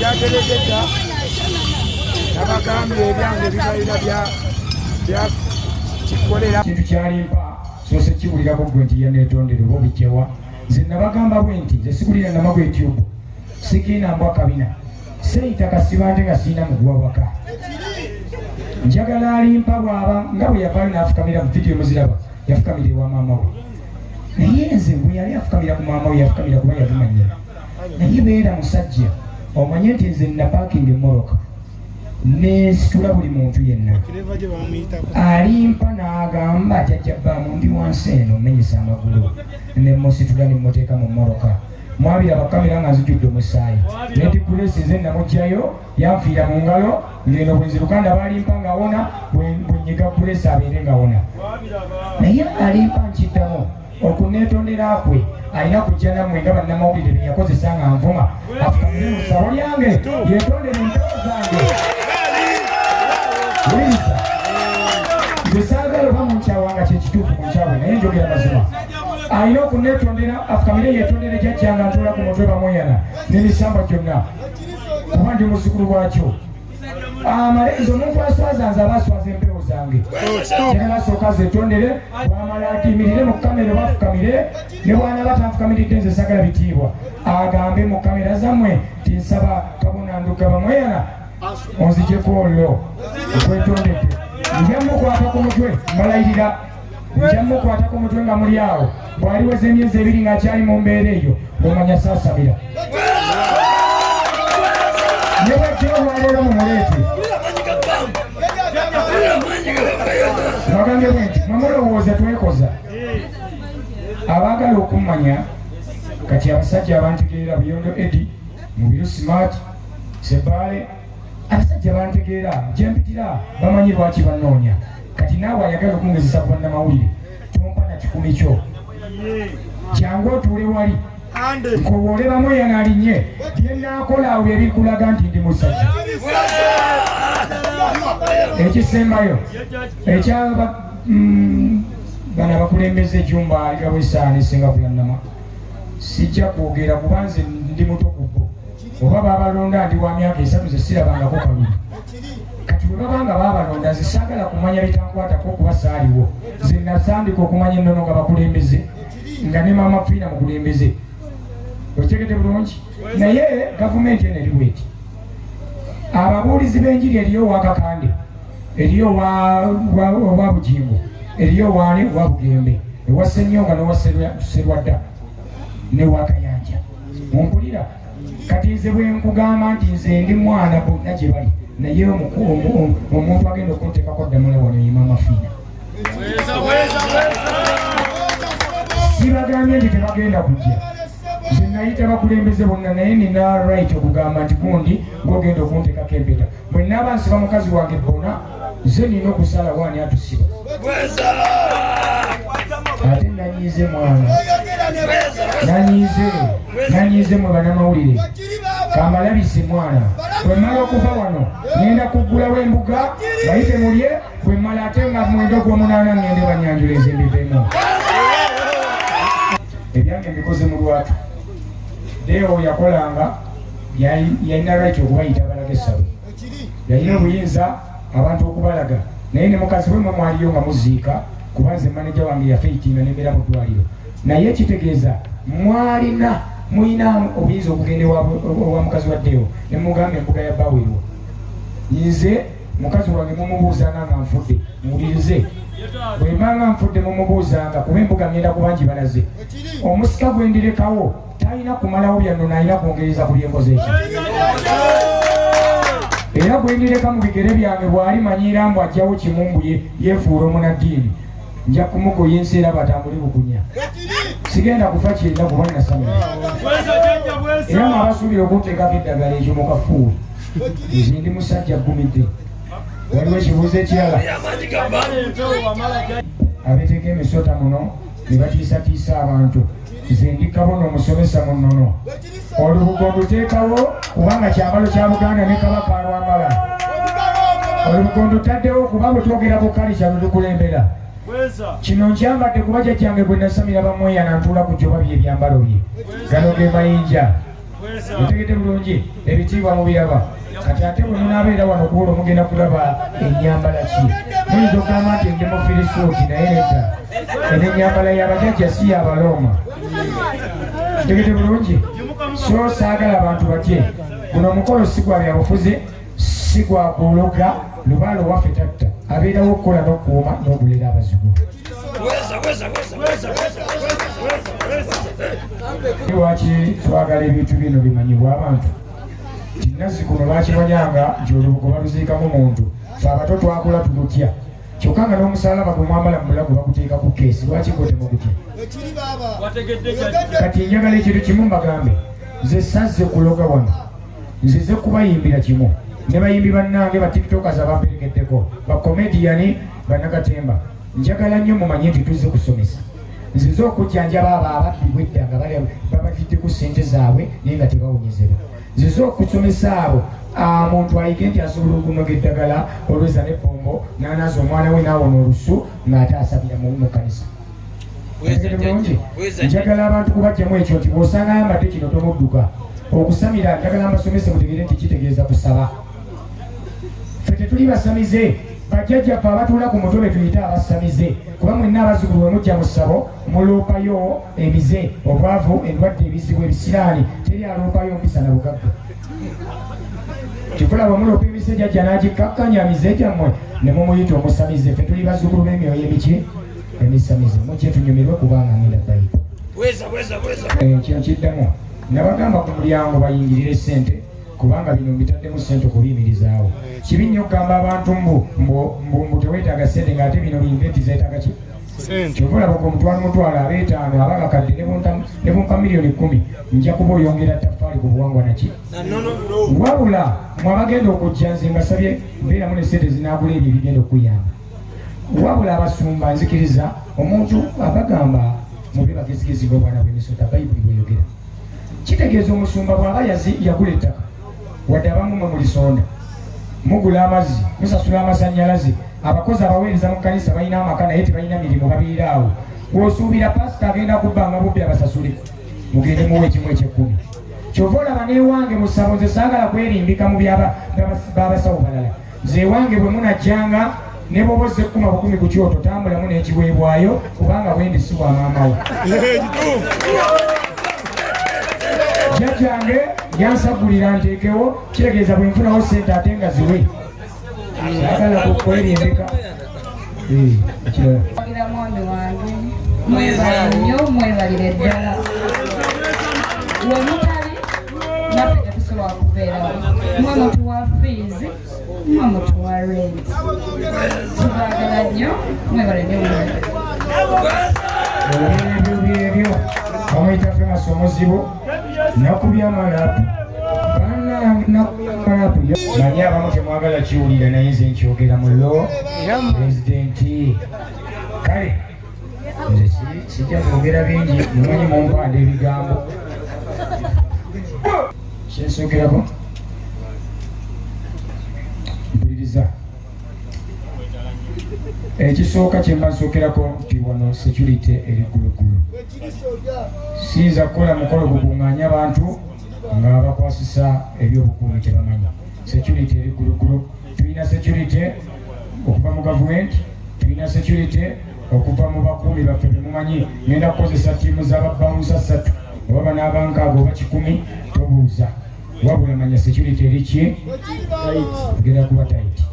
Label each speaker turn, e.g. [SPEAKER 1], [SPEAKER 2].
[SPEAKER 1] byatereketa nabagambye ebyange bibalira bya kikolera kintu kyalimpa sose kiwulirako gwe nti yaneetondere oba obijjawa nze nabagamba bwe nti nze sikulira namagwa etyubu sikiina mbwa kabina seyita kasibante nga siina mugwa waka njagala alimpa bwaba nga bwe yavaayo n'afukamira mu vidiyo muziraba yafukamira ewa maama we naye nze bwe yali afukamira ku maama we yafukamira kuba yabimanyira naye beera musajja omanye nti nze nina paakinga emmoroka nesitula buli muntu yenna alimpa n'agamba jajja bbaamu ndi wansi eno menyesa amagulu nemusitula nemuteeka mu mmoroka mwabira bakamera nga nzijudde omusaayi nedikulesi nze namugjayo yanfiira mu ngalo ngeno bwenzirukanda balimpa ngawona bwenyiga kulesi abeere ngawona naye alimpa nkiddamu okuneetondera kwe alina kujja nammwe nga bannamawulire beyakozesa nga nvuma afukamire mu ssabo lyange yetondere empewo zange wuliriza nze saagala oba munkyawanga kyekituufu ku nkyawe naye njogera mazima alina okuneetondera afukamire yetondere jajjanga ntuula ku mutwe bamuyana n'emisamba gyonna kuba ndi muzzukulu bwakyo amalenzi omuntu aswazanze aba aswaza empewo zange era basooka zetondere bwamala atimirire mu kamera bafukamire ne bwana batanfukamiridde nze sagala bitiibwa agambe mu kamera zammwe ti nsaba kabonanduka bamweyana onzijeko olwo okwetondedde njamukwata ku mutwe malayirira njamukwata ku mutwe nga muli awo bwaliweza emyezi ebiri ng'akyali mu mbeera eyo omanya saasabira ne bwajjawo bwaleero mumuleete bagambye bwe nti mwemulowooza twekoza abaagala okummanya kati abasajja abantegeera buyondo edi mubiru smart sebaale abasajja bantegeera gyempitira bamanyi lwaki bannoonya kati naawe ayagala okungezesa ku bannamawulire tompa na kikumi kyo jangu otuule wali nkowoole bamweyana alinnye byenaakola awo byebikulaga nti ndi musajja ekisembayo ekyaba bano abakulembeze ejjumba aligabwesaana esinga kulannama sijja kwogera kuba nze ndi muto kubbo oba babalonda ndi wa myaka 3 ze sirabangako kalulu kati bwe babanga babalonda nze saagala kumanya bitankwatako kuba saaliwo nze nasandika okumanya ennono nga bakulembeze nga ne maama fiina mukulembeze okitegedde bulungi naye gavumenti eno eri bweti ababuulizi b'enjiri eriyo wakakande eriyo owa bujingo eriyo waane owa bugembe ewa ssenyonga n'owa serwadda ne wakayanja mumpulira kati nze bwe nkugamba nti nze ndi mwana bonna gye bali naye omuntu agenda okunteekako ddamula wano ye maama fiina sibagambye nti tebagenda kujja nze nayita bakulembeze bonna naye nina right okugamba nti gundi ng'ogenda okunteekako empeta bwe naaba nsiba mukazi wange bona nze nina okusala waani atusiba ate nanyiize mwana nanyiize mwe bannamawulire kamalabise mwana bwe mmala okuva wano ngenda kuggulawo embuga bayite mulye bwe mmala ate nga mwenda ogw'omunaana ngende banyanjula ezembivemu ebyange mbikoze mu lwatu deo yakolanga yalina right okubayita abalaga essabo yalina obuyinza abantu okubalaga naye ne mukazi we mwe mwaliyo nga muziika kuba nze maneja wange yafeitinga nembeera mu ddwaliro naye kitegeeza mulina obuyinza okugenda owa mukazi wa deo ne mugamba embuga ya bawirwa nze mukazi wange mumubuuzanga nga nfudde muwulirize bwe mbanga nfudde mumubuuzanga kuba embuga ngenda kubangi balaze omusika gwendirekawo talina kumalawo byanno nalina kwongereza ku byenkoze ekyo era gwendireka mu bigere byange bw'ali manyiira mbu ajjawo kimumbu yeefuula omunaddiini nja kumugoya enseera batambule bukunya sigenda kufa kirina kuba nasamira era mwabasuubira okunteekako eddagala ekyo mukafuuwe nze ndi musajja gumidde waliwo ekibuuzo ekirala abeteeka emisota muno ne batiisatiisa abantu nze ndi kabona omusomesa mu nnono olubugo nduteekawo kubanga kyambalo kya Buganda ne kabaka alwambala olubugo ndutaddewo kuba bwe twogera ku kalisha lukulembera kino nkyambadde kuba jjajjange gwe nasamira bamweyana ntuula ku jjoba bye ebyambalo bye gano ge mayinja otegedde bulungi ebitiibwa mubiraba kati ate bwe munaabeera wano kuwola mugenda kulaba ennyambala ki muyinza okugamba nti ndi mufirisuuti naye nedda eno ennyambala y'abajjajja si y'abalooma otegedde bulungi so saagala abantu batye guno omukolo si gwa byabufuzi si gwa kuloga lubaalo waffe tatta abeerawo okukola n'okuuma n'ogulira abazigu lwaki twagala ebintu bino bimanyibwa abantu tinazikuno lwakimanyanga nti olubugo baluziikamu muntu fe abato twakula tulutya kyokka nga n'omusalaba gwe mwambala mu bulago baguteeka ku keesi lwaki gotema gutya kati njagala ekintu kimu mbagambe nze sazze kuloga wano nzize kubayimbira kimu ne bayimbi bannange batiktokas abamperekeddeko bakomediyani bannakatemba njagala nnyo mumanye nti tuzze kusomesa nzize okujjanjaba abo ababbi bwedda nga babagiddeku ssente zaabwe naye nga tebawunyizibwa nzize okusomesa abo muntu ayige nti asobola okunoga eddagala olweza n'ebbombo n'anaaza omwana we n'awona olusu ng'ate asabira mu kanisa bulungi njagala abantu kubajjamu ekyo nti bw'osanga ayambadde kino tomudduka okusamira njagala mbasomese mutegere nti kitegeeza kusaba ffe tetuli basamize bajjajjaffe abatuula ku mutwe be tuyita abasamize kuba mwenna abazzukulu bwe mujja mu ssabo muloopayo emize obwavu endwadde ebizibu ebisiraani teri aloopayo mpisa na bugagga kikola bwe muloopa emise jjajja n'agikkakkanya mize gyammwe ne mumuyita omusamize ffe tuli bazzukulu b'emyoyo emiki emisamize mujje tunyumirwe kubanga ngenda bayiba kino kiddamu nabagamba ku mulyango bayingirire ssente kubanga bino mbitaddemu ssente okubiyimirizaawo kibi nnyo okugamba abantu mbu teweetaaga ssente ng'ate bino binventi zeetaaga ki kyovulaba ku omutwalo abeetaano abakakadde ne bumpa miliyoni 10 nja kuba oyongera ttafaali ku buwangwa naki wabula mwabagenda okujja nze mbasabye mbeeramu ne ssente zinaagula ebyo ebigenda okuyamba wabula abasumba nzikiriza omuntu abagamba mube bagezigezi g'obwana bw'emisota bayibuli bweyogera kitegeeza omusumba bw'aba yagula ettaka wadde abamu mwe mulisonda mugula amazzi musasula amasannyalaze abakozi abaweereza mu kkanisa balina amaka naye tebalina mirimu babiira awo bw'osuubira pasita agenda kubbanga bubbi abasasule mugende muwa ekimu eky'ekkumi kyova olaba n'ewange mu ssabo nze saagala kwerimbika mu babasawo balala nze ewange bwe munajjanga ne bw'oba ozze 10 ku kyoto tambulamu n'ekiweebwayo kubanga bwendi si wa maamawo jjajjange yansagulira nteekewo kitegeeza bwe nfunawo ssente ate nga ziwe saagala kukwerimbika
[SPEAKER 2] Kira mwami wange mwebale nnyo mwebalire ddala we mutali naffe tetusobola kubeerawo mwe mutuwa fiizi mwe mutuwa renti tubaagala nnyo mwebale nnyo
[SPEAKER 1] ebyo bamwyitaffe masomozibu nakubyamalapu manyi abamu temwagala kiwulira naye nze nkyogera mu lo pulezidenti kale nze sijja kwogera bingi mumanyi mumpanda ebigambo kyensookerako mpuliriza ekisooka kyemba nsookerako nti wano security eri ggulugulu siyinza kukola mukolo gukuŋŋaanya abantu nga bakwasisa ebyobukuumi tebamanyi security eri ggulugulu tulina security okuva mu gavumenti tulina security okuva mu bakuumi baffe bemumanyi ngenda kukozesa ttiimu z'ababawuza 3 oba banaabankaaga oba 10 tobuuza wabula manya security eri ki egenda kuba taiti